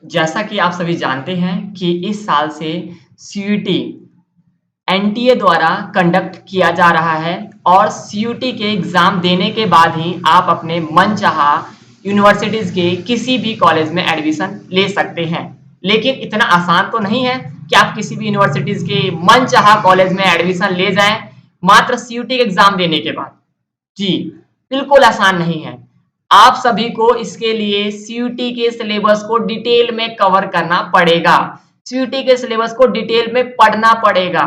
जैसा कि आप सभी जानते हैं कि इस साल से सीयूटी एनटीए द्वारा कंडक्ट किया जा रहा है और सीयूटी के एग्जाम देने के बाद ही आप अपने मनचाहा यूनिवर्सिटीज के किसी भी कॉलेज में एडमिशन ले सकते हैं। लेकिन इतना आसान तो नहीं है कि आप किसी भी यूनिवर्सिटीज के मनचाहा कॉलेज में एडमिशन ले जाएं मात्र सीयूटी के एग्जाम देने के बाद। जी, बिल्कुल आसान नहीं है। आप सभी को इसके लिए सीयूटी के सिलेबस को डिटेल में कवर करना पड़ेगा। सीयूटी के सिलेबस को डिटेल में पढ़ना पड़ेगा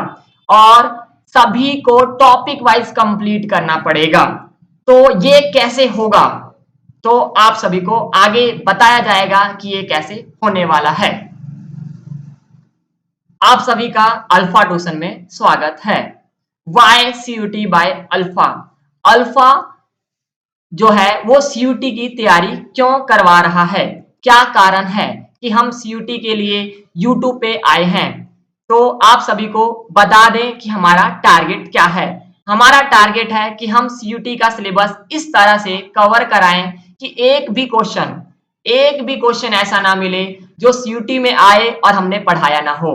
और सभी को टॉपिक वाइज कंप्लीट करना पड़ेगा। तो ये कैसे होगा? तो आप सभी को आगे बताया जाएगा कि ये कैसे होने वाला है। आप सभी का अल्फा ट्यूशन में स्वागत है। Why CUET by Alpha. Alpha जो है वो सीयूटी की तैयारी क्यों करवा रहा है, क्या कारण है कि हम सीयूटी के लिए यूट्यूब पे आए हैं। तो आप सभी को बता दें कि हमारा टारगेट क्या है। हमारा टारगेट है कि हम सीयूटी का सिलेबस इस तरह से कवर कराएं कि एक भी क्वेश्चन ऐसा ना मिले जो सीयूटी में आए और हमने पढ़ाया ना हो।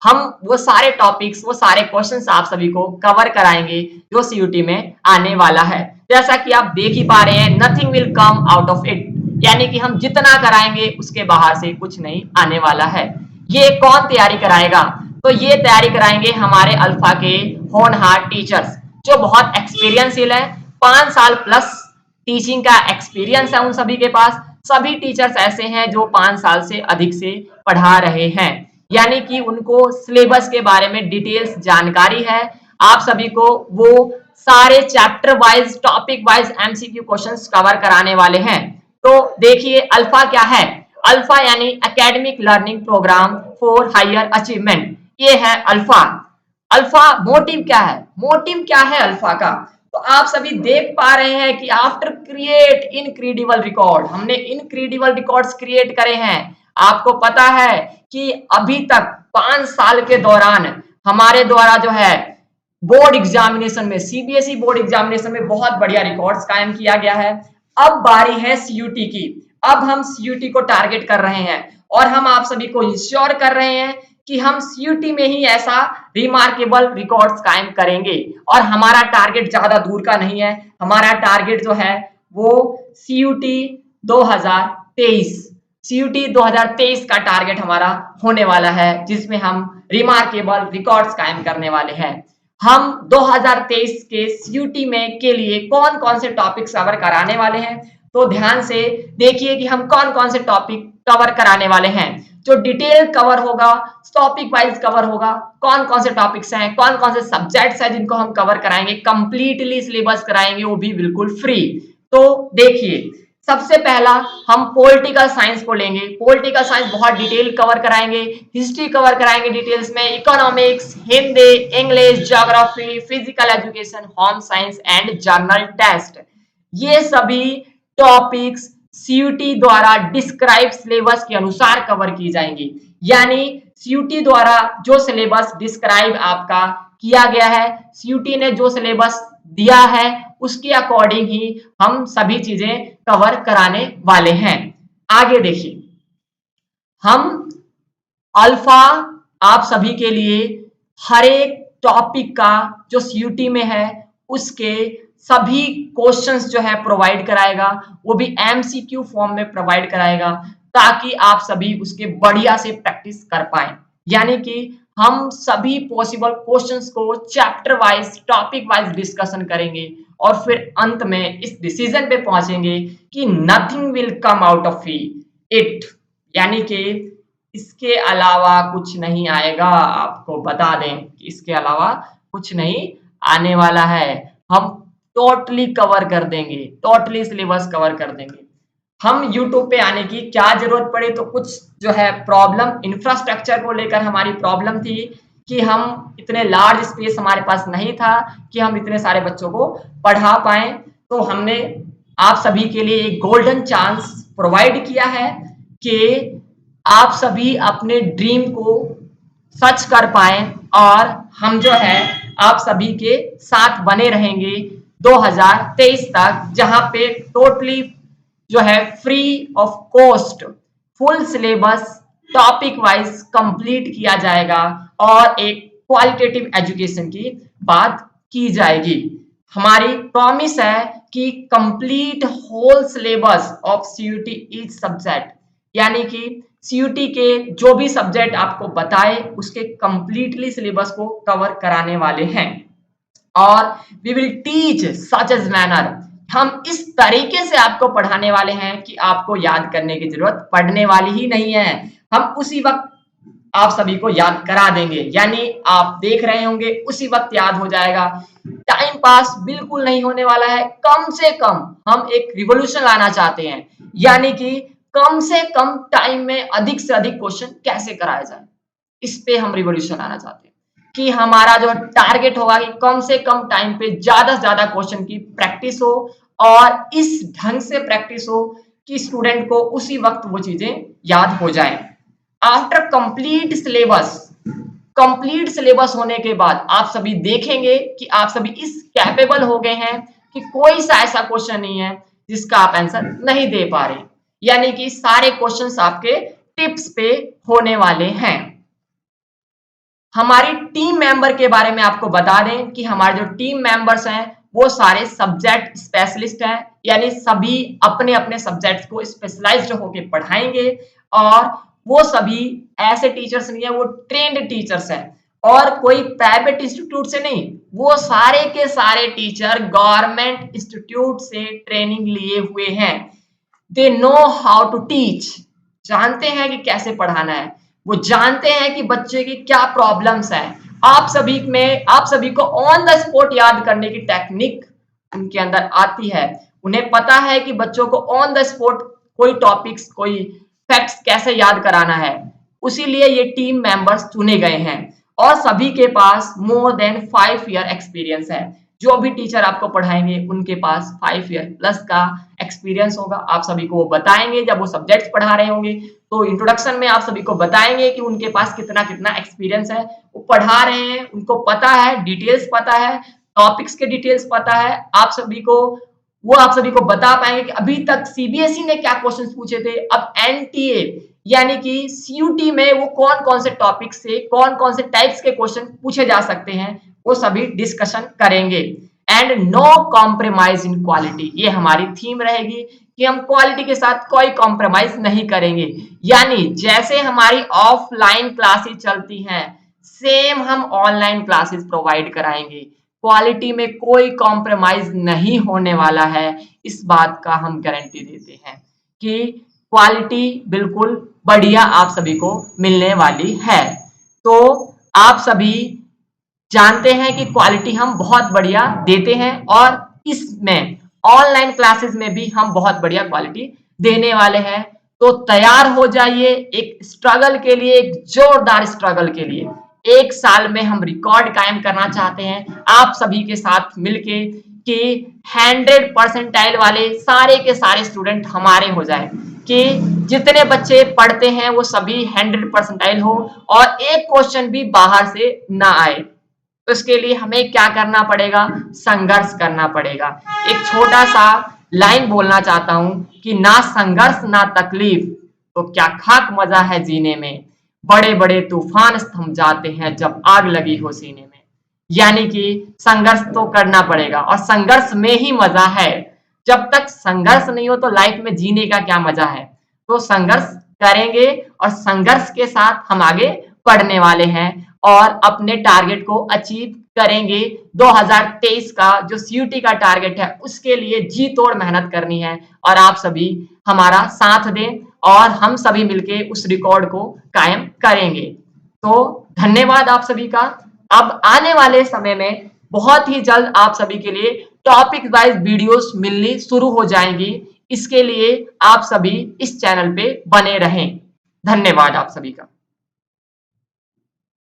हम वो सारे टॉपिक्स, वो सारे क्वेश्चंस आप सभी को कवर कराएंगे जो सीयूटी में आने वाला है। जैसा कि आप देख ही पा रहे हैं, nothing will come out of it, यानी कि हम जितना कराएंगे उसके बाहर से कुछ नहीं आने वाला है। ये कौन तैयारी कराएगा? तो ये तैयारी कराएंगे हमारे अल्फा के होनहार टीचर्स जो बहुत एक्सपीरियंशियल है। 5 साल प्लस टीचिंग का एक्सपीरियंस है उन सभी के पास। सभी टीचर्स ऐसे हैं जो 5 साल से अधिक से पढ़ा रहे हैं, यानी कि उनको सिलेबस के बारे में डिटेल्स जानकारी है। आप सभी को वो सारे chapter wise, topic wise MCQ questions cover कराने वाले हैं। तो देखिए अल्फा क्या है। अल्फा यानी academic learning program for higher achievement, ये है अल्फा। अल्फा मोटिव क्या है? मोटिव क्या है अल्फा का? तो आप सभी देख पा रहे हैं कि आफ्टर क्रिएट इनक्रेडिबल रिकॉर्ड, हमने इनक्रेडिबल रिकॉर्ड्स क्रिएट करे हैं। आपको पता है कि अभी तक 5 साल के दौरान हमारे द्वारा जो है बोर्ड एग्जामिनेशन में, सीबीएसई बोर्ड एग्जामिनेशन में बहुत बढ़िया रिकॉर्ड्स कायम किया गया है। अब बारी है सीयूटी की। अब हम सीयूटी को टारगेट कर रहे हैं और हम आप सभी को इंश्योर कर रहे हैं कि हम सीयूटी में ही ऐसा रिमार्केबल रिकॉर्ड्स कायम करेंगे। और हमारा टारगेट ज्यादा दूर का नहीं है, हमारा टारगेट जो है वो सीयूटी 2023, सीयूटी 2023 का टारगेट हमारा होने वाला है, जिसमें हम रिमार्केबल रिकॉर्ड्स कायम करने वाले हैं। हम 2023 के सीयूटी में के लिए कौन कौन से टॉपिक्स कवर कराने वाले हैं, तो ध्यान से देखिए कि हम कौन कौन से टॉपिक कवर कराने वाले हैं। जो डिटेल कवर होगा, टॉपिक वाइज कवर होगा, कौन कौन से टॉपिक्स हैं, कौन कौन से सब्जेक्ट्स हैं जिनको हम कवर कराएंगे, कंप्लीटली सिलेबस कराएंगे, वो भी बिल्कुल फ्री। तो देखिए सबसे पहला हम पॉलिटिकल साइंस को लेंगे। पॉलिटिकल साइंस बहुत डिटेल कवर कराएंगे, हिस्ट्री कवर कराएंगे डिटेल्स में, economics, Hindi, English, geography, physical education, home science and general test. ये सभी टॉपिक्स सीयूटी द्वारा डिस्क्राइब सिलेबस के अनुसार कवर की जाएंगी। यानी सीयूटी द्वारा जो सिलेबस डिस्क्राइब आपका किया गया है, सीयूटी ने जो सिलेबस दिया है उसके अकॉर्डिंग ही हम सभी चीजें कवर कराने वाले हैं। आगे देखिए, हम अल्फा आप सभी के लिए हर एक टॉपिक का जो सीयूटी में है उसके सभी क्वेश्चंस जो है प्रोवाइड कराएगा, वो भी एमसीक्यू फॉर्म में प्रोवाइड कराएगा, ताकि आप सभी उसके बढ़िया से प्रैक्टिस कर पाए। यानी कि हम सभी पॉसिबल क्वेश्चंस को chapter wise, topic wise discussion करेंगे और फिर अंत में इस डिसीजन पे पहुंचेंगे कि nothing will come out of it, यानी कि इसके अलावा कुछ नहीं आएगा। आपको बता दें कि इसके अलावा कुछ नहीं आने वाला है। हम टोटली कवर कर देंगे, टोटली सिलेबस कवर कर देंगे। हम यूट्यूब पे आने की क्या जरूरत पड़े, तो कुछ जो है प्रॉब्लम इंफ्रास्ट्रक्चर को लेकर हमारी प्रॉब्लम थी कि हम इतने लार्ज स्पेस हमारे पास नहीं था कि हम इतने सारे बच्चों को पढ़ा पाए। तो हमने आप सभी के लिए एक गोल्डन चांस प्रोवाइड किया है कि आप सभी अपने ड्रीम को सच कर पाए और हम जो है आप सभी के साथ बने रहेंगे 2023 तक, जहां पे टोटली जो है free of cost full syllabus topic wise complete किया जाएगा और एक क्वालिटेटिव एजुकेशन की बात की जाएगी। हमारी प्रॉमिस है कि complete whole syllabus of CUET each subject, यानी कि सीयूटी के जो भी सब्जेक्ट आपको बताए उसके कंप्लीटली सिलेबस को कवर कराने वाले हैं। और we will teach such as manner, हम इस तरीके से आपको पढ़ाने वाले हैं कि आपको याद करने की जरूरत पड़ने वाली ही नहीं है। हम उसी वक्त आप सभी को याद करा देंगे, यानी आप देख रहे होंगे उसी वक्त याद हो जाएगा। टाइम पास बिल्कुल नहीं होने वाला है। कम से कम हम एक रिवॉल्यूशन लाना चाहते हैं, यानी कि कम से कम टाइम में अधिक से अधिक क्वेश्चन कैसे कराया जाए, इस पे हम रिवॉल्यूशन लाना चाहते हैं कि हमारा जो टारगेट होगा कि कम से कम टाइम पे ज्यादा से ज्यादा क्वेश्चन की प्रैक्टिस हो और इस ढंग से प्रैक्टिस हो कि स्टूडेंट को उसी वक्त वो चीजें याद हो जाएं। आफ्टर कंप्लीट सिलेबस होने के बाद आप सभी देखेंगे कि आप सभी इस कैपेबल हो गए हैं कि कोई सा ऐसा क्वेश्चन नहीं है जिसका आप आंसर नहीं दे पा रहे, यानी कि सारे क्वेश्चंस आपके टिप्स पे होने वाले हैं। हमारी टीम मेंबर के बारे में आपको बता दें कि हमारे जो टीम मेंबर्स हैं वो सारे सब्जेक्ट स्पेशलिस्ट हैं, यानी सभी अपने अपने सब्जेक्ट्स को स्पेशलाइज्ड होकर पढ़ाएंगे और वो सभी ऐसे टीचर्स नहीं है, वो ट्रेंड टीचर्स हैं और कोई प्राइवेट इंस्टीट्यूट से नहीं, वो सारे के सारे टीचर गवर्नमेंट इंस्टीट्यूट से ट्रेनिंग लिए हुए हैं। They know how to teach, जानते हैं कि कैसे पढ़ाना है, वो जानते हैं कि बच्चे की क्या प्रॉब्लम्स है। आप सभी को ऑन द स्पॉट याद करने की टेक्निक उनके अंदर आती है। उन्हें पता है कि बच्चों को ऑन द स्पॉट कोई टॉपिक्स कोई फैक्ट्स कैसे याद कराना है, उसीलिए ये टीम मेंबर्स चुने गए हैं और सभी के पास मोर देन 5 ईयर एक्सपीरियंस है। जो भी टीचर आपको पढ़ाएंगे उनके पास 5 ईयर प्लस का एक्सपीरियंस होगा। आप सभी को वो बताएंगे जब वो सब्जेक्ट्स पढ़ा रहे होंगे, तो इंट्रोडक्शन में आप सभी को बताएंगे कि उनके पास कितना कितना एक्सपीरियंस है, वो पढ़ा रहे हैं, उनको पता है, डिटेल्स पता है, टॉपिक्स के डिटेल्स पता है। आप सभी को बता पाएंगे कि अभी तक सीबीएसई ने क्या क्वेश्चंस पूछे थे, अब एनटीए यानी कि सीयूटी में वो कौन कौन से टॉपिक से कौन कौन से टाइप्स के क्वेश्चन पूछे जा सकते हैं, वो सभी डिस्कशन करेंगे। And no compromise in quality, ये हमारी थीम रहेगी कि हम क्वालिटी के साथ कोई कॉम्प्रोमाइज नहीं करेंगे। यानी जैसे हमारी ऑफलाइन क्लासेस चलती हैं, सेम हम ऑनलाइन क्लासेस प्रोवाइड कराएंगे। क्वालिटी में कोई कॉम्प्रोमाइज नहीं होने वाला है, इस बात का हम गारंटी देते हैं कि क्वालिटी बिल्कुल बढ़िया आप सभी को मिलने वाली है। तो आप सभी जानते हैं कि क्वालिटी हम बहुत बढ़िया देते हैं और इसमें ऑनलाइन क्लासेस में भी हम बहुत बढ़िया क्वालिटी देने वाले हैं। तो तैयार हो जाइए एक स्ट्रगल के लिए, एक जोरदार स्ट्रगल के लिए। 1 साल में हम रिकॉर्ड कायम करना चाहते हैं आप सभी के साथ मिलके कि 100 परसेंटाइल वाले सारे के सारे स्टूडेंट हमारे हो जाए, कि जितने बच्चे पढ़ते हैं वो सभी 100 परसेंटाइल हो और एक क्वेश्चन भी बाहर से ना आए। तो इसके लिए हमें क्या करना पड़ेगा, संघर्ष करना पड़ेगा। एक छोटा सा लाइन बोलना चाहता हूं कि ना संघर्ष ना तकलीफ तो क्या खाक मजा है जीने में, बड़े बड़े तूफान थम जाते हैं जब आग लगी हो सीने में। यानी कि संघर्ष तो करना पड़ेगा और संघर्ष में ही मजा है। जब तक संघर्ष नहीं हो तो लाइफ में जीने का क्या मजा है। तो संघर्ष करेंगे और संघर्ष के साथ हम आगे बढ़ने वाले हैं और अपने टारगेट को अचीव करेंगे। 2023 का जो सीयूटी का टारगेट है उसके लिए जी तोड़ मेहनत करनी है और आप सभी हमारा साथ दें और हम सभी मिलके उस रिकॉर्ड को कायम करेंगे। तो धन्यवाद आप सभी का। अब आने वाले समय में बहुत ही जल्द आप सभी के लिए टॉपिक वाइज वीडियोस मिलनी शुरू हो जाएंगी। इसके लिए आप सभी इस चैनल पे बने रहें। धन्यवाद आप सभी का।